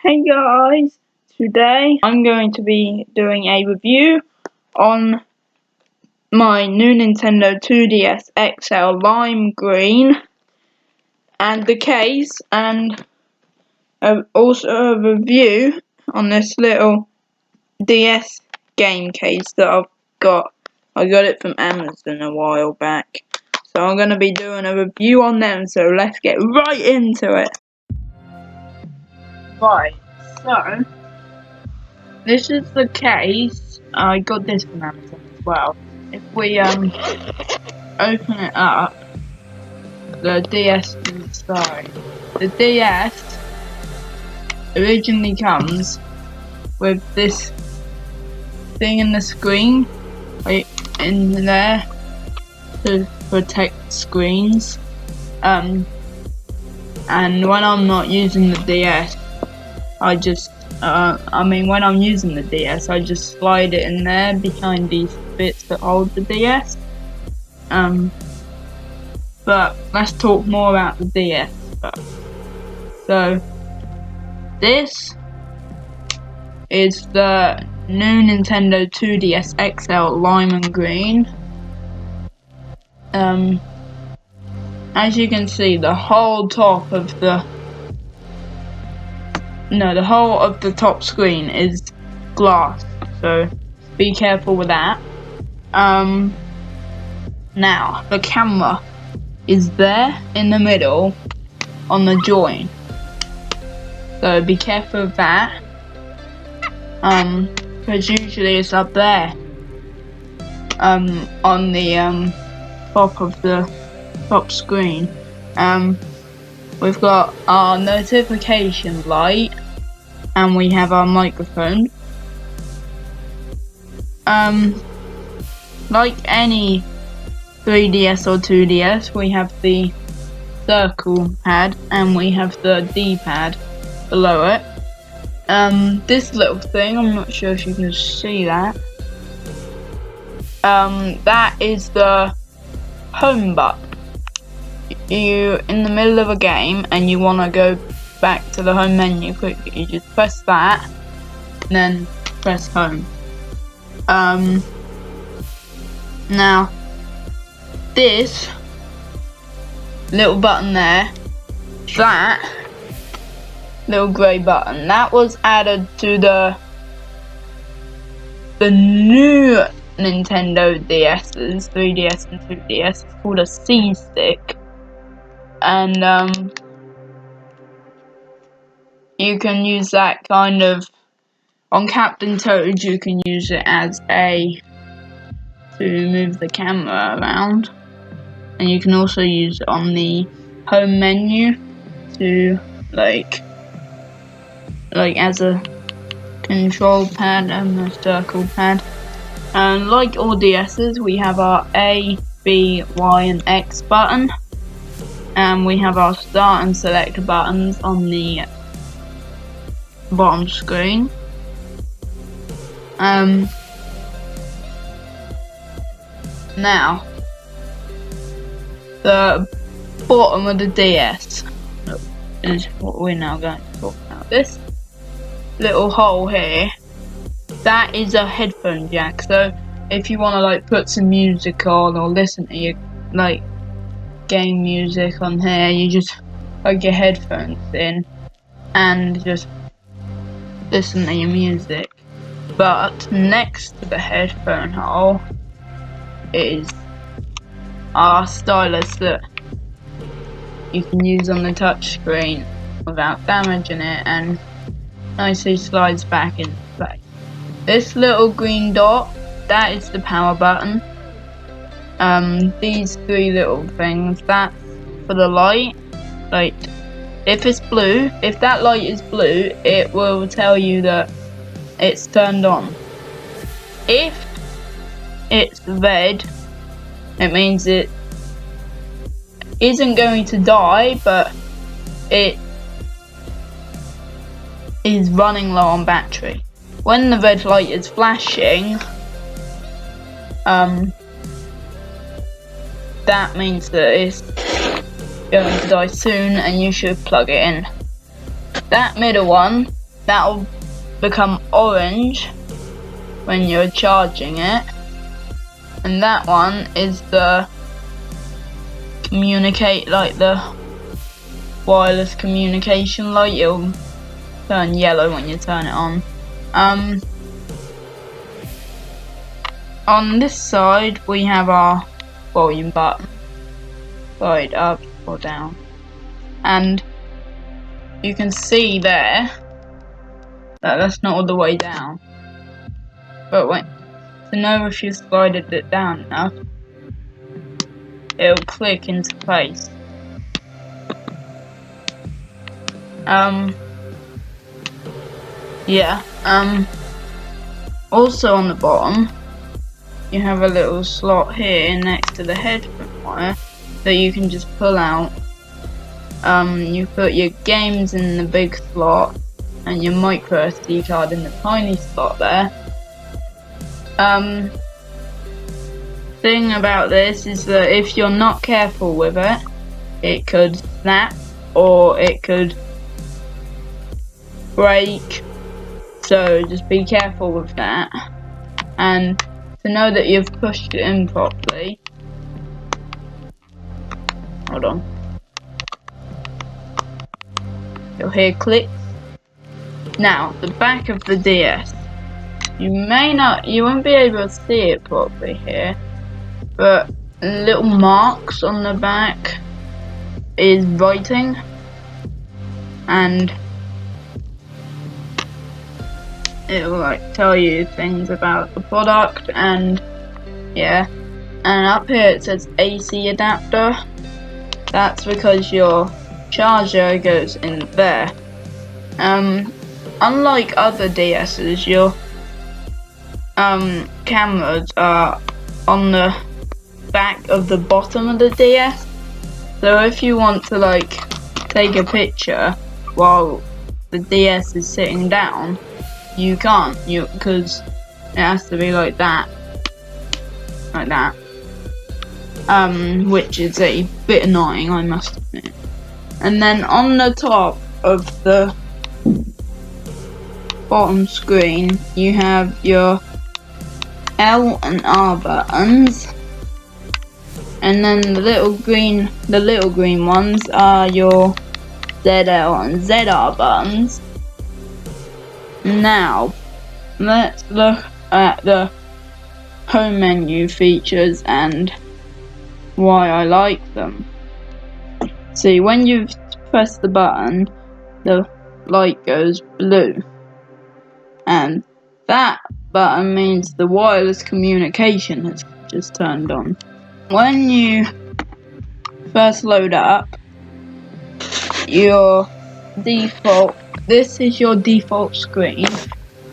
Hey guys, today I'm going to be doing a review on my new Nintendo 2DS XL Lime Green and the case, and also a review on this little DS game case that I've got. I got it from Amazon a while back, so I'm going to be doing a review on them, so let's get right into it. Right, so this is the case. I got this from Amazon as well. If we open it up, the DS inside. The DS originally comes with this thing in the screen, right in there, to protect screens. And when I'm not using the DS, when I'm using the DS, I just slide it in there behind these bits that hold the DS. But let's talk more about the DS first. So, this is the new Nintendo 2DS XL Lime and Green. As you can see, the whole of the top screen is glass, so be careful with that. Now, the camera is there in the middle on the join, so be careful of that, because usually it's up there on the top of the top screen. We've got our notification light, and we have our microphone. Like any 3DS or 2DS, we have the circle pad and we have the D-pad below it. This little thing, I'm not sure if you can see that. That is the home button. You in the middle of a game and you want to go back to the home menu quickly, you just press that and then press home. Now this little button there, that little grey button, that was added to the new Nintendo DS's, 3DS and 2DS. It's called a C-Stick, and you can use that kind of on Captain Toad. You can use it as to move the camera around, and you can also use it on the home menu to like as a control pad and a circle pad. And like all DS's, we have our A, B, Y and X button, and we have our start and select buttons on the bottom screen. Now, the bottom of the DS is what we're now going to talk about. This little hole here, that is a headphone jack. So if you want to put some music on or listen to your game music on here, you just plug your headphones in and just listen to your music. But next to the headphone hole is our stylus that you can use on the touch screen without damaging it, and nicely slides back into place. This little green dot, that is the power button. These three little things, that's for the light. If it's blue, if that light is blue, it will tell you that it's turned on. If it's red, it means it isn't going to die, but it is running low on battery. When the red light is flashing, that means that it's going to die soon and you should plug it in. That middle one that'll become orange when you're charging it, and that one is the communicate, like the wireless communication light. It'll turn yellow when you turn it on. On this side we have our volume button, side up or down, and you can see there that that's not all the way down, but to know if you slided it down enough, it'll click into place. Also on the bottom you have a little slot here next to the headphone wire that you can just pull out. You put your games in the big slot and your micro SD card in the tiny slot there. Thing about this is that if you're not careful with it, it could snap or it could break, so just be careful with that. And to know that you've pushed it in properly, hold on, you'll hear clicks. Now the back of the DS, you won't be able to see it properly here, but little marks on the back is writing, and it'll like tell you things about the product, and yeah. And up here it says AC adapter. That's because your charger goes in there. Unlike other DS's, your cameras are on the back of the bottom of the DS. So if you want to like take a picture while the DS is sitting down, you can't, because it has to be like that, which is a bit annoying, I must admit. And then on the top of the bottom screen you have your L and R buttons, and then the little green ones are your ZL and ZR buttons. Now let's look at the home menu features and why I like them. See, when you press the button, the light goes blue, and that button means the wireless communication has just turned on. When you first load up, your default, this is your default screen.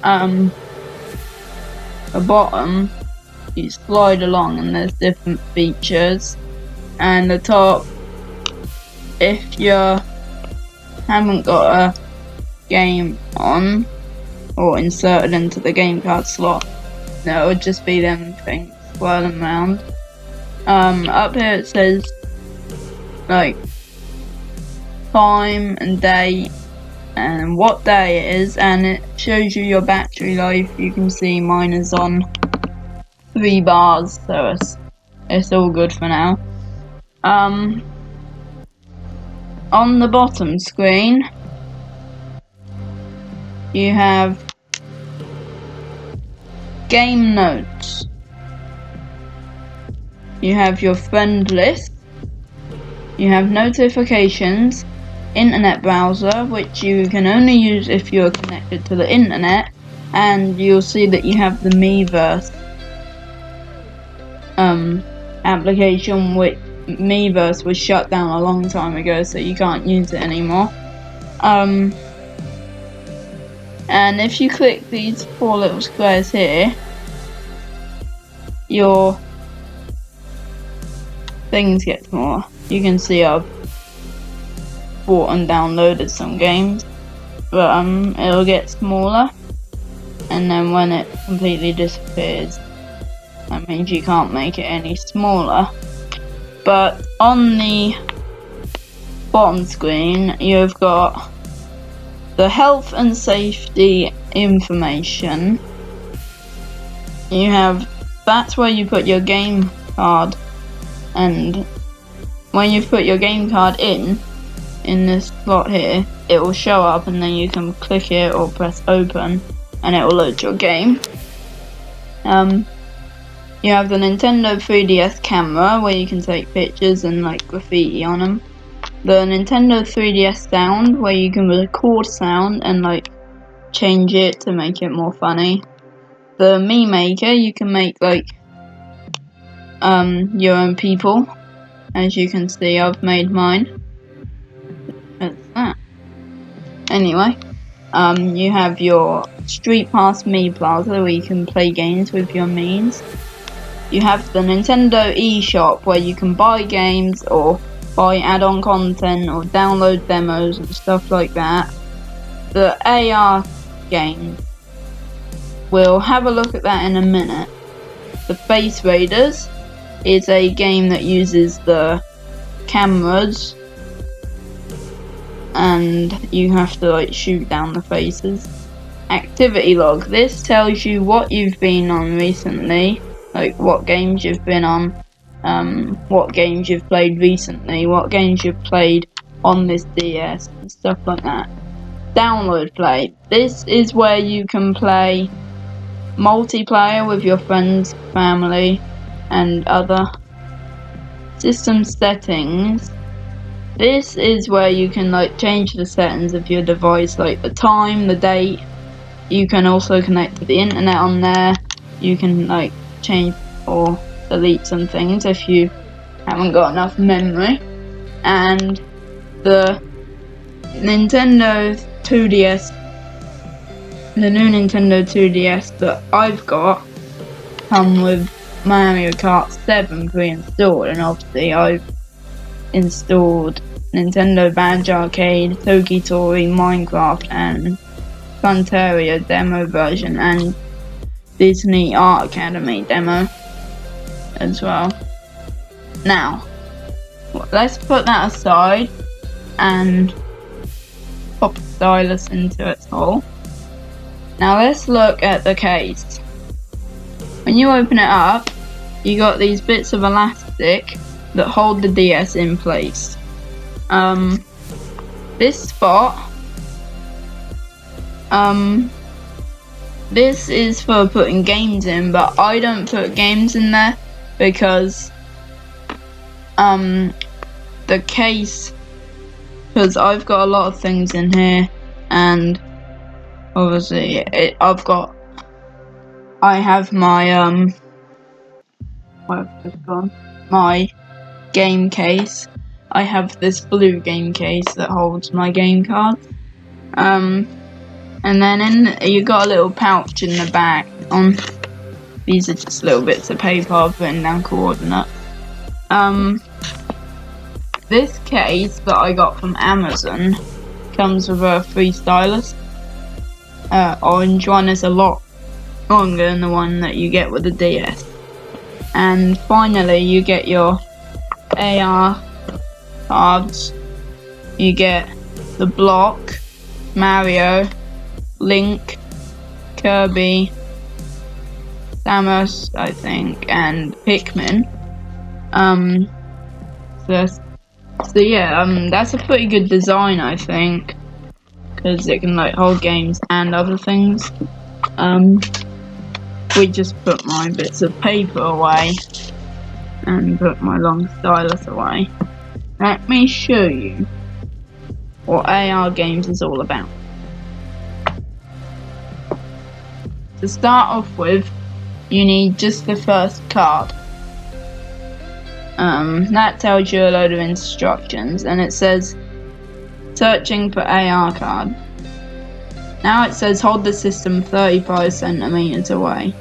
The bottom, you slide along and there's different features, and the top, if you haven't got a game on or inserted into the game card slot, no, it would just be them things swirling around. Up here it says like time and date and what day it is, and it shows you your battery life. You can see mine is on 3 bars, so it's all good for now. On the bottom screen you have game notes, you have your friend list, you have notifications, internet browser, which you can only use if you're connected to the internet, and you'll see that you have the Miiverse application, which Miiverse was shut down a long time ago, so you can't use it anymore. And if you click these 4 little squares here, your things get smaller. You can see I've bought and downloaded some games, but it'll get smaller, and then when it completely disappears, that means you can't make it any smaller. But on the bottom screen you've got the health and safety information, that's where you put your game card, and when you put your game card in this slot here, it will show up, and then you can click it or press open and it will load your game. You have the Nintendo 3DS camera where you can take pictures and like graffiti on them. The Nintendo 3DS sound where you can record sound and like change it to make it more funny. The Mii Maker, you can make like your own people. As you can see, I've made mine. That's that. Anyway, you have your Street Pass Mii Plaza where you can play games with your Miis. You have the Nintendo eShop where you can buy games or buy add-on content or download demos and stuff like that. The AR game, we'll have a look at that in a minute. The Face Raiders is a game that uses the cameras and you have to like shoot down the faces. Activity log, this tells you what you've been on recently, like what games you've been on, what games you've played recently, what games you've played on this DS and stuff like that. Download play, this is where you can play multiplayer with your friends, family and other. System settings, this is where you can like change the settings of your device, like the time, the date. You can also connect to the internet on there. You can like change or delete some things if you haven't got enough memory. And the Nintendo 2DS, the new Nintendo 2DS that I've got, come with Mario Kart 7 pre-installed, and obviously I've installed Nintendo Badge Arcade, Toki-Tori, Minecraft and Frontier demo version and Disney Art Academy demo as well. Now, let's put that aside and pop the stylus into its hole. Now let's look at the case. When you open it up, you got these bits of elastic that hold the DS in place. This spot, this is for putting games in, but I don't put games in there because the case, because I've got a lot of things in here, and obviously I have my my game case. I have this blue game case that holds my game cards. And then you got a little pouch in the back. These are just little bits of paper I've written down coordinates. This case that I got from Amazon comes with a free stylus. Orange one is a lot longer than the one that you get with the DS. And finally you get your AR cards. You get the block, Mario, Link, Kirby, Samus, I think, and Pikmin. So yeah, that's a pretty good design, I think, because it can like hold games and other things. We just put my bits of paper away and put my long stylus away. Let me show you what AR games is all about. To start off with, you need just the first card. That tells you a load of instructions, and it says searching for AR card. Now it says hold the system 35 centimeters away.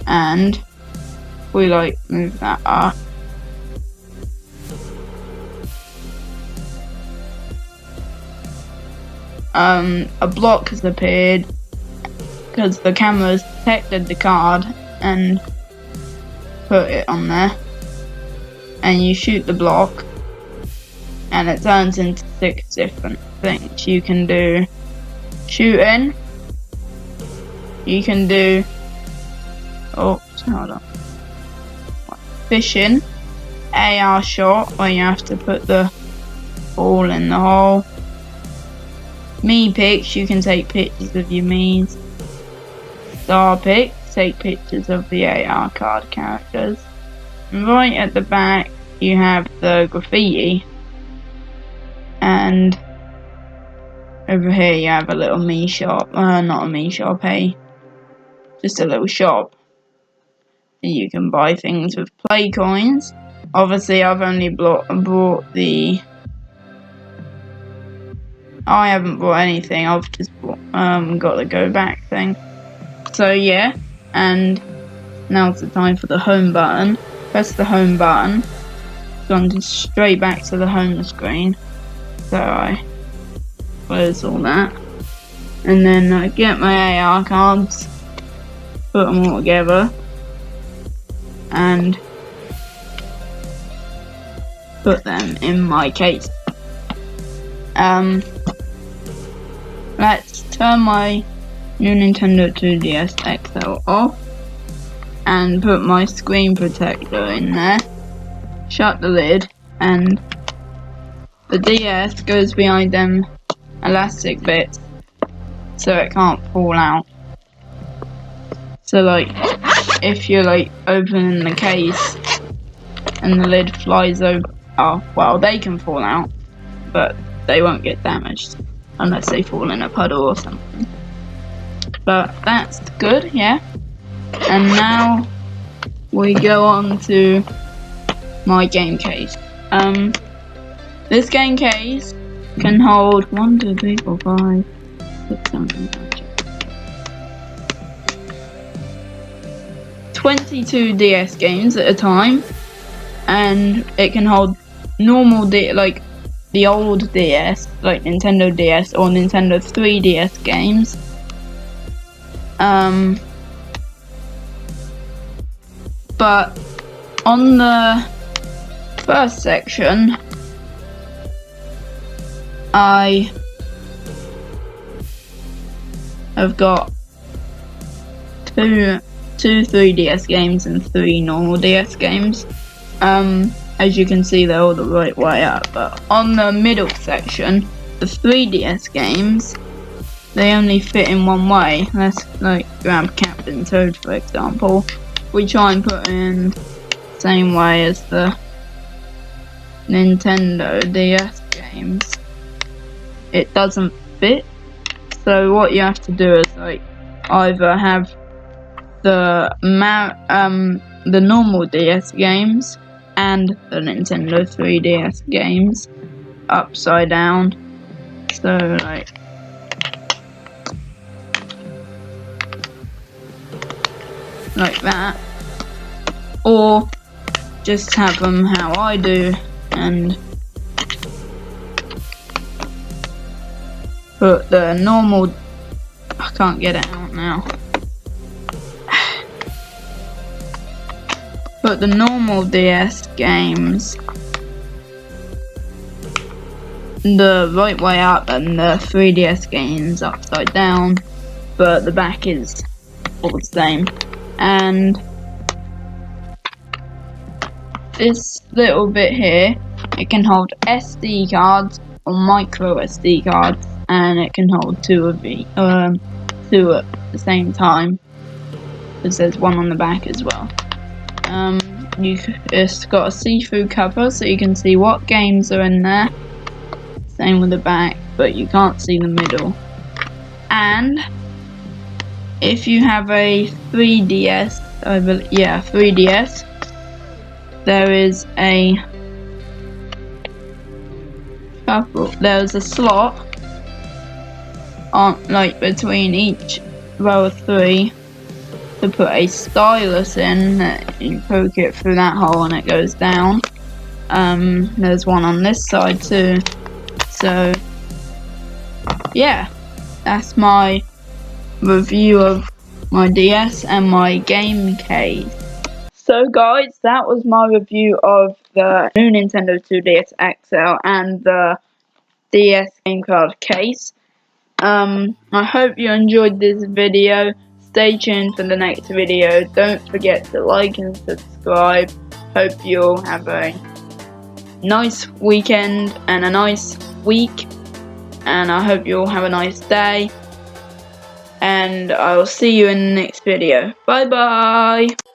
And we like move that up. A block has appeared because the camera's detected the card and put it on there. And you shoot the block and it turns into 6 different things. You can do shooting, you can do, oops, hold on, fishing, AR shot, where you have to put the ball in the hole, me pics, you can take pictures of your me's, star pics, take pictures of the AR card characters, and right at the back you have the graffiti, and over here you have a little me shop, not a me shop, just a little shop. You can buy things with play coins. Obviously I've only bought the, I haven't bought anything, I've just bought, got the go back thing. So yeah, and now's the time for the home button. Press the home button, gone straight back to the home screen. So I close all that, and then I get my AR cards, put them all together, and put them in my case. Let's turn my new Nintendo 2DS XL off and put my screen protector in there, shut the lid, and the DS goes behind them elastic bits so it can't fall out. So like, if you're like opening the case and the lid flies over, oh well, they can fall out, but they won't get damaged unless they fall in a puddle or something. But that's good, yeah. And now we go on to my game case. This game case can hold 1, 2, 3, 4, 5, 6, 7, 8, 22 DS games at a time, and it can hold normal like the old DS, like Nintendo DS or Nintendo 3DS games. But on the first section, I have got two 3DS games and 3 normal DS games. As you can see, they're all the right way up, but on the middle section, the 3DS games, they only fit in one way. Let's like grab Captain Toad for example. We try and put in the same way as the Nintendo DS games. It doesn't fit. So what you have to do is like either have the normal DS games and the Nintendo 3DS games upside down. So like that, or just have them how I do and put the normal, I can't get it out now, put the normal DS games the right way up and the 3DS games upside down, but the back is all the same. And this little bit here, it can hold SD cards or micro SD cards, and it can hold two at the same time, because there's one on the back as well. It's got a see-through cover so you can see what games are in there. Same with the back, but you can't see the middle. And if you have a 3DS, 3DS, there is a there's a slot on like between each row of 3 to put a stylus in. You poke it through that hole and it goes down. There's one on this side too. So yeah, that's my review of my DS and my game case. So guys, that was my review of the new Nintendo 2DS XL and the DS game card case. I hope you enjoyed this video. Stay tuned for the next video. Don't forget to like and subscribe. Hope you'll have a nice weekend and a nice week, and I hope you'll have a nice day, and I'll see you in the next video. Bye bye.